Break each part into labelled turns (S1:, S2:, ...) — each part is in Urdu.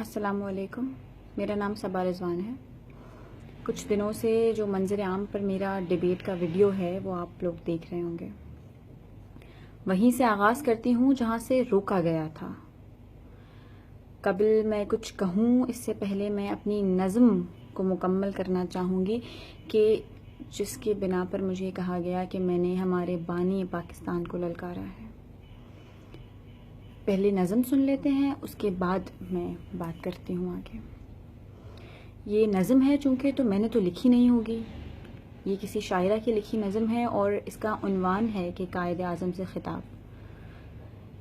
S1: السلام علیکم، میرا نام صبا رضوان ہے۔ کچھ دنوں سے جو منظر عام پر میرا ڈیبیٹ کا ویڈیو ہے وہ آپ لوگ دیکھ رہے ہوں گے۔ وہیں سے آغاز کرتی ہوں جہاں سے روکا گیا تھا۔ قبل میں کچھ کہوں اس سے پہلے میں اپنی نظم کو مکمل کرنا چاہوں گی کہ جس کے بنا پر مجھے کہا گیا کہ میں نے ہمارے بانی پاکستان کو للکارا ہے۔ پہلے نظم سن لیتے ہیں، اس کے بعد میں بات کرتی ہوں آگے۔ یہ نظم ہے چونکہ تو میں نے تو لکھی نہیں ہوگی، یہ کسی شاعرہ کی لکھی نظم ہے اور اس کا عنوان ہے کہ قائد اعظم سے خطاب۔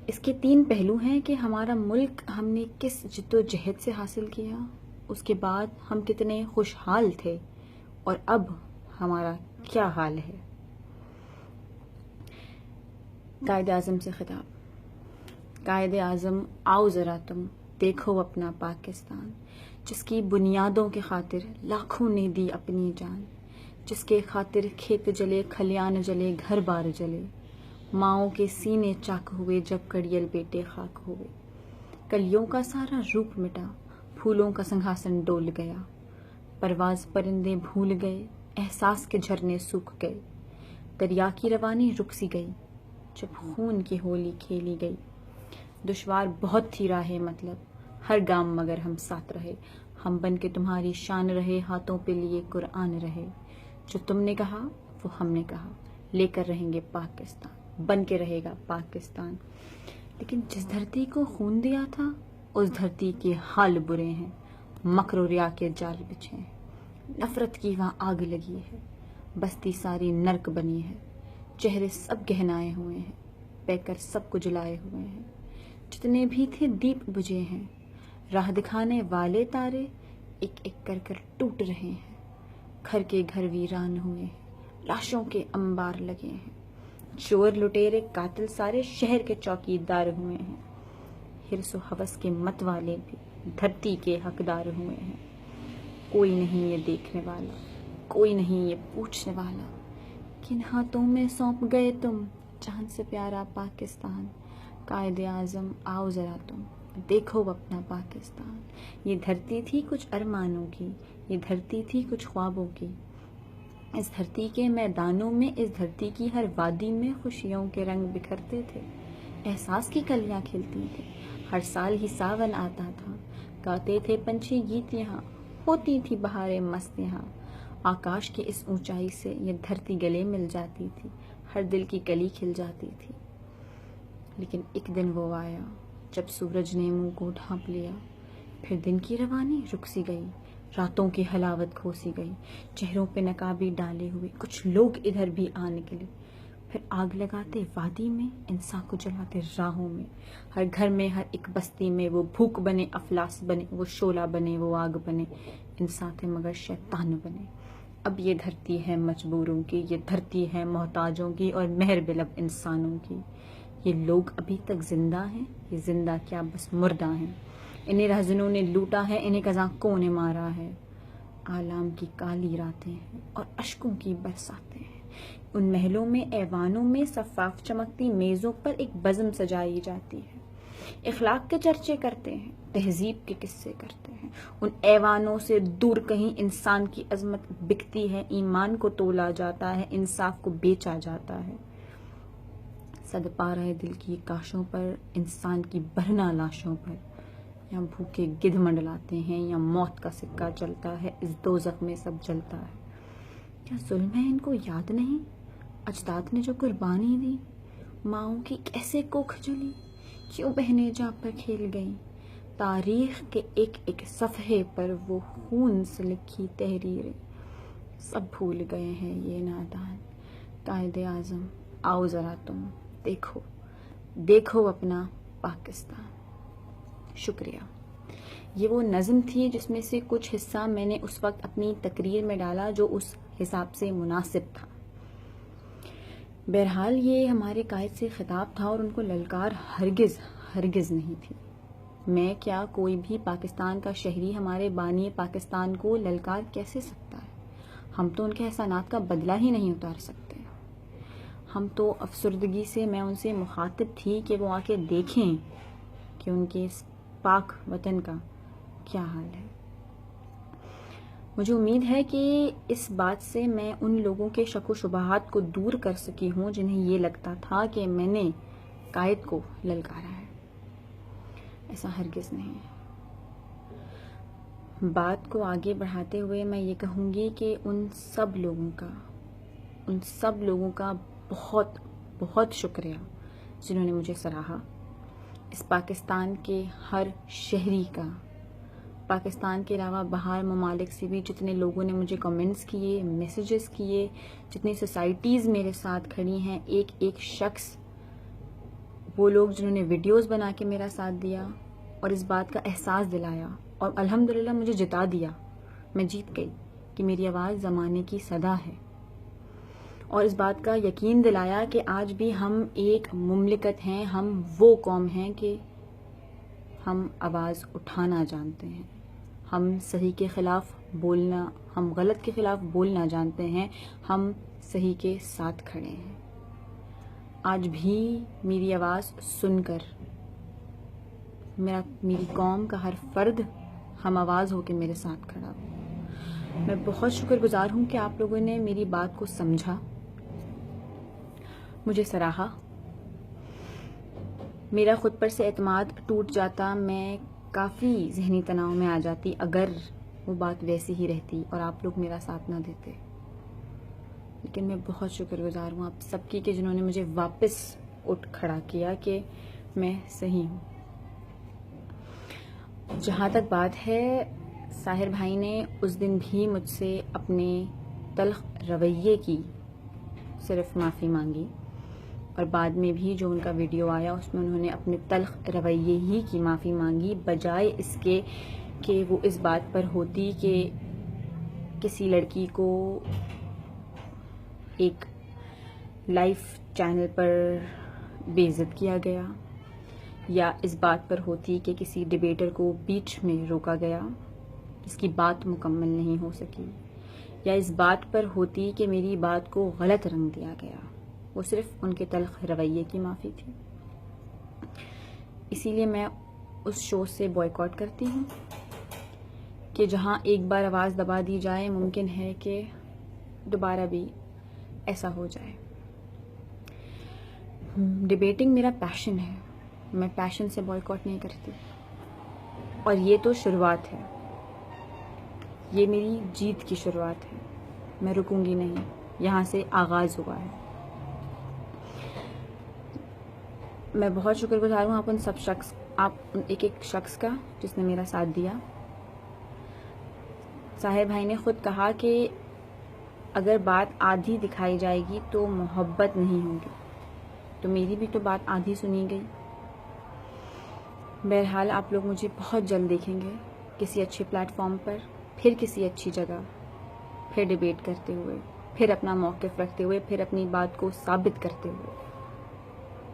S1: اس کے 3 پہلو ہیں کہ ہمارا ملک ہم نے کس جد و جہد سے حاصل کیا، اس کے بعد ہم کتنے خوشحال تھے اور اب ہمارا کیا حال ہے۔ قائد اعظم سے خطاب۔ قائد اعظم آؤ ذرا تم دیکھو اپنا پاکستان، جس کی بنیادوں کے خاطر لاکھوں نے دی اپنی جان، جس کے خاطر کھیت جلے، کھلیان جلے، گھر بار جلے، ماؤں کے سینے چاک ہوئے جب کڑیل بیٹے خاک ہوئے۔ کلیوں کا سارا روپ مٹا، پھولوں کا سنگھاسن ڈول گیا، پرواز پرندے بھول گئے، احساس کے جھرنے سوکھ گئے، دریا کی روانی رک سی گئی جب خون کی ہولی کھیلی گئی۔ دشوار بہت تھی راہ مطلب، ہر گام مگر ہم ساتھ رہے، ہم بن کے تمہاری شان رہے، ہاتھوں پہ لیے قرآن رہے، جو تم نے کہا وہ ہم نے کہا، لے کر رہیں گے پاکستان، بن کے رہے گا پاکستان۔ لیکن جس دھرتی کو خون دیا تھا اس دھرتی کے حال برے ہیں، مکر و ریا کے جال بچھے ہیں، نفرت کی وہاں آگ لگی ہے، بستی ساری نرک بنی ہے، چہرے سب گہنائے ہوئے ہیں، پیکر سب کو جلائے ہوئے ہیں، جتنے بھی تھے دیپ بجھے ہیں، راہ دکھانے والے تارے ایک ایک کر کر ٹوٹ رہے ہیں، گھر کے گھر ویران ہوئے ہیں، لاشوں کے انبار لگے ہیں، چور لٹیرے قاتل سارے شہر کے چوکیدار ہوئے ہیں، حرص و ہوس کے مت والے بھی دھرتی کے حقدار ہوئے ہیں۔ کوئی نہیں یہ دیکھنے والا، کوئی نہیں یہ پوچھنے والا، کن ہاتھوں میں سونپ گئے تم جان سے پیارا پاکستان۔ قائد اعظم آؤ ذرا تم دیکھو اپنا پاکستان۔ یہ دھرتی تھی کچھ ارمانوں کی، یہ دھرتی تھی کچھ خوابوں کی، اس دھرتی کے میدانوں میں، اس دھرتی کی ہر وادی میں خوشیوں کے رنگ بکھرتے تھے، احساس کی کلیاں کھلتی تھیں، ہر سال ہی ساون آتا تھا، گاتے تھے پنچھی گیت یہاں، ہوتی تھی بہاریں مست یہاں، آکاش کی اس اونچائی سے یہ دھرتی گلے مل جاتی تھی، ہر دل کی کلی کھل جاتی تھی۔ لیکن ایک دن وہ آیا جب سورج نے منہ کو ڈھانپ لیا، پھر دن کی روانی رک سی گئی، راتوں کی حلاوت کھو سی گئی، چہروں پہ نقابی ڈالے ہوئے کچھ لوگ ادھر بھی آ نکلے، پھر آگ لگاتے وادی میں، انسان کو جلاتے راہوں میں، ہر گھر میں، ہر ایک بستی میں، وہ بھوک بنے، افلاس بنے، وہ شعلہ بنے، وہ آگ بنے، انسان تھے مگر شیطان بنے۔ اب یہ دھرتی ہے مجبوروں کی، یہ دھرتی ہے محتاجوں کی اور مہر بلب انسانوں کی۔ یہ لوگ ابھی تک زندہ ہیں، یہ زندہ کیا بس مردہ ہیں، انہیں رہزنوں نے لوٹا ہے، انہیں قزاقوں نے مارا ہے۔ آلام کی کالی راتیں ہیں اور اشکوں کی برساتیں ہیں، ان محلوں میں، ایوانوں میں، شفاف چمکتی میزوں پر ایک بزم سجائی جاتی ہے، اخلاق کے چرچے کرتے ہیں، تہذیب کے قصے کرتے ہیں، ان ایوانوں سے دور کہیں انسان کی عظمت بکتی ہے، ایمان کو تولا جاتا ہے، انصاف کو بیچا جاتا ہے، صد پارہ دل کی کاشوں پر، انسان کی برہنہ لاشوں پر، یا بھوکے گدھ منڈلاتے ہیں یا موت کا سکہ چلتا ہے، اس دوزخ میں سب جلتا ہے۔ کیا ظلم ہے ان کو یاد نہیں، اجداد نے جو قربانی دی، ماؤں کی کیسے کوکھ جلی، کیوں بہنیں جاں پر کھیل گئیں، تاریخ کے ایک ایک صفحے پر وہ خون سے لکھی تحریریں، سب بھول گئے ہیں یہ نادان۔ قائد اعظم آؤ ذرا تم دیکھو، دیکھو اپنا پاکستان۔ شکریہ۔ یہ وہ نظم تھی جس میں سے کچھ حصہ میں نے اس وقت اپنی تقریر میں ڈالا جو اس حساب سے مناسب تھا۔ بہرحال یہ ہمارے قائد سے خطاب تھا اور ان کو للکار ہرگز ہرگز نہیں تھی۔ میں کیا کوئی بھی پاکستان کا شہری ہمارے بانی پاکستان کو للکار کیسے سکتا ہے؟ ہم تو ان کے احسانات کا بدلہ ہی نہیں اتار سکتے۔ ہم تو افسردگی سے میں ان سے مخاطب تھی کہ وہ آ کے دیکھیں کہ ان کے اس پاک وطن کا کیا حال ہے. مجھے امید ہے کہ اس بات سے میں ان لوگوں کے شک و شبہات کو دور کر سکی ہوں جنہیں یہ لگتا تھا کہ میں نے قائد کو للکارا ہے. ایسا ہرگز نہیں ہے. بات کو آگے بڑھاتے ہوئے میں یہ کہوں گی کہ ان سب لوگوں کا بہت بہت شکریہ جنہوں نے مجھے سراہا. اس پاکستان کے ہر شہری کا، پاکستان کے علاوہ باہر ممالک سے بھی جتنے لوگوں نے مجھے کمنٹس کیے، میسیجز کیے، جتنی سوسائٹیز میرے ساتھ کھڑی ہیں، ایک ایک شخص، وہ لوگ جنہوں نے ویڈیوز بنا کے میرا ساتھ دیا اور اس بات کا احساس دلایا اور الحمدللہ مجھے جتا دیا. میں جیت گئی کہ میری آواز زمانے کی صدا ہے، اور اس بات کا یقین دلایا کہ آج بھی ہم ایک مملکت ہیں، ہم وہ قوم ہیں کہ ہم آواز اٹھانا جانتے ہیں، ہم صحیح کے خلاف بولنا، ہم غلط کے خلاف بولنا جانتے ہیں، ہم صحیح کے ساتھ کھڑے ہیں. آج بھی میری آواز سن کر میری قوم کا ہر فرد ہم آواز ہو کے میرے ساتھ کھڑا ہو. میں بہت شکر گزار ہوں کہ آپ لوگوں نے میری بات کو سمجھا، مجھے سراہا. میرا خود پر سے اعتماد ٹوٹ جاتا، میں کافی ذہنی تناؤ میں آ جاتی اگر وہ بات ویسی ہی رہتی اور آپ لوگ میرا ساتھ نہ دیتے. لیکن میں بہت شکر گزار ہوں آپ سب کی کہ جنہوں نے مجھے واپس اٹھ کھڑا کیا کہ میں صحیح ہوں. جہاں تک بات ہے، ساحر بھائی نے اس دن بھی مجھ سے اپنے تلخ رویے کی صرف معافی مانگی، اور بعد میں بھی جو ان کا ویڈیو آیا اس میں انہوں نے اپنے تلخ رویے ہی کی معافی مانگی، بجائے اس کے کہ وہ اس بات پر ہوتی کہ کسی لڑکی کو ایک لائف چینل پر بے عزت کیا گیا، یا اس بات پر ہوتی کہ کسی ڈیبیٹر کو بیچ میں روکا گیا جس کی بات مکمل نہیں ہو سکی، یا اس بات پر ہوتی کہ میری بات کو غلط رنگ دیا گیا. وہ صرف ان کے تلخ رویے کی معافی تھی. اسی لیے میں اس شو سے بوائیکاٹ کرتی ہوں کہ جہاں ایک بار آواز دبا دی جائے ممکن ہے کہ دوبارہ بھی ایسا ہو جائے. ڈیبیٹنگ میرا پیشن ہے، میں پیشن سے بوائیکاٹ نہیں کرتی، اور یہ تو شروعات ہے، یہ میری جیت کی شروعات ہے. میں رکوں گی نہیں، یہاں سے آغاز ہوا ہے. میں بہت شکر گزار ہوں آپ ایک ایک شخص کا جس نے میرا ساتھ دیا. ساحر بھائی نے خود کہا کہ اگر بات آدھی دکھائی جائے گی تو محبت نہیں ہوگی، تو میری بھی تو بات آدھی سنی گئی. بہرحال آپ لوگ مجھے بہت جلد دیکھیں گے کسی اچھے پلیٹ فارم پر، پھر کسی اچھی جگہ، پھر ڈیبیٹ کرتے ہوئے، پھر اپنا موقف رکھتے ہوئے، پھر اپنی بات کو ثابت کرتے ہوئے.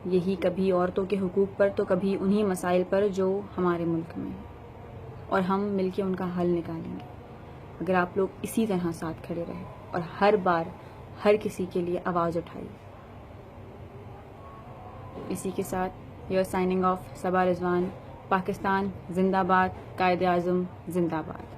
S1: یہی کبھی عورتوں کے حقوق پر تو کبھی انہی مسائل پر جو ہمارے ملک میں ہیں، اور ہم مل کے ان کا حل نکالیں گے اگر آپ لوگ اسی طرح ساتھ کھڑے رہے اور ہر بار ہر کسی کے لیے آواز اٹھائی. اسی کے ساتھ یو آر سائننگ آف. صبا رضوان. پاکستان زندہ باد. قائد اعظم زندہ باد.